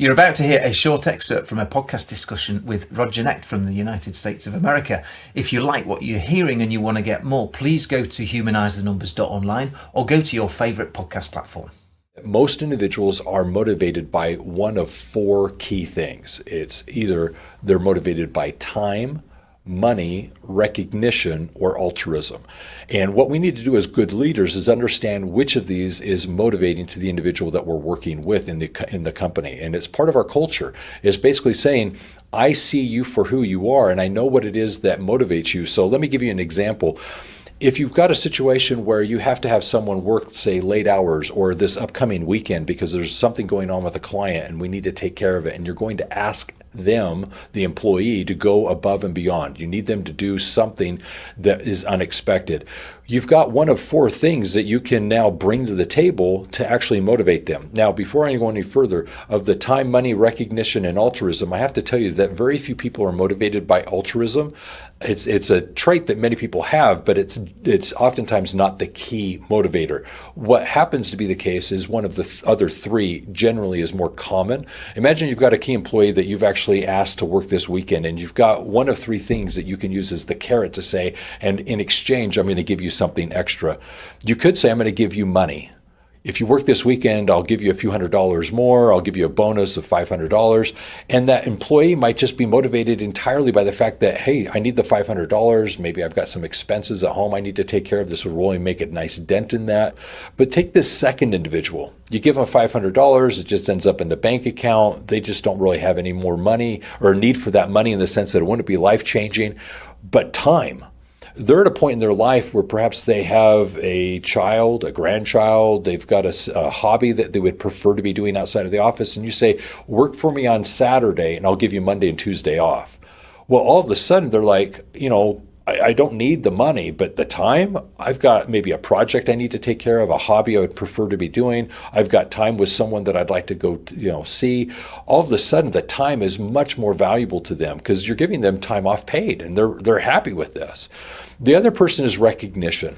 You're about to hear a short excerpt from a podcast discussion with Roger Knecht from the United States of America. If you like what you're hearing and you want to get more, please go to humanizethenumbers.online or go to your favourite podcast platform. Most individuals are motivated by one of four key things. It's either they're motivated by time, money, recognition, or altruism. And what we need to do as good leaders is understand which of these is motivating to the individual that we're working with in the company. And it's part of our culture. It's basically saying, I see you for who you are, and I know what it is that motivates you. So let me give you an example. If you've got a situation where you have to have someone work, say, late hours or this upcoming weekend because there's something going on with a client and we need to take care of it, and you're going to ask them, the employee, to go above and beyond. You need them to do something that is unexpected. You've got one of four things that you can now bring to the table to actually motivate them. Now, before I go any further, of the time, money, recognition, and altruism, I have to tell you that very few people are motivated by altruism. It's a trait that many people have, but it's oftentimes not the key motivator. What happens to be the case is one of the other three generally is more common. Imagine you've got a key employee that you've actually asked to work this weekend, and you've got one of three things that you can use as the carrot to say, and in exchange, I'm going to give you something extra. You could say, I'm going to give you money. If you work this weekend, I'll give you a few $100s more. I'll give you a bonus of $500. And that employee might just be motivated entirely by the fact that, hey, I need the $500. Maybe I've got some expenses at home I need to take care of. This will really make a nice dent in that. But take this second individual. You give them $500. It just ends up in the bank account. They just don't really have any more money or need for that money in the sense that it wouldn't be life-changing. But time. They're at a point in their life where perhaps they have a child, a grandchild, they've got a hobby that they would prefer to be doing outside of the office, and you say, work for me on Saturday and I'll give you Monday and Tuesday off. Well, all of a sudden they're like, I don't need the money, but the time, I've got maybe a project I need to take care of, a hobby I would prefer to be doing. I've got time with someone that I'd like to go, see. All of a sudden, the time is much more valuable to them because you're giving them time off paid, and they're happy with this. The other person is recognition.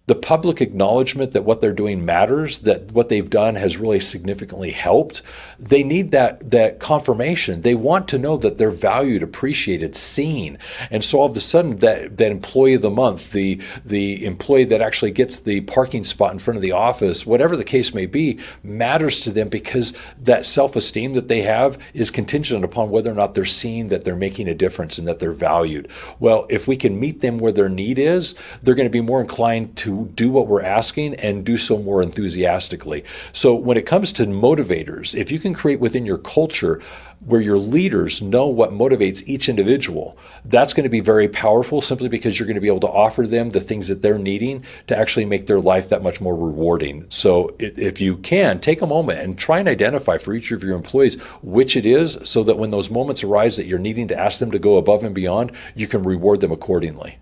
The public acknowledgement that what they're doing matters, that what they've done has really significantly helped. They need that confirmation. They want to know that they're valued, appreciated, seen. And so all of a sudden, that employee of the month, the employee that actually gets the parking spot in front of the office, whatever the case may be, matters to them because that self-esteem that they have is contingent upon whether or not they're seen, that they're making a difference, and that they're valued. Well, if we can meet them where their need is, they're going to be more inclined to do what we're asking and do so more enthusiastically. So when it comes to motivators, if you can create within your culture where your leaders know what motivates each individual, that's going to be very powerful simply because you're going to be able to offer them the things that they're needing to actually make their life that much more rewarding. So if you can, take a moment and try and identify for each of your employees which it is so that when those moments arise that you're needing to ask them to go above and beyond, you can reward them accordingly.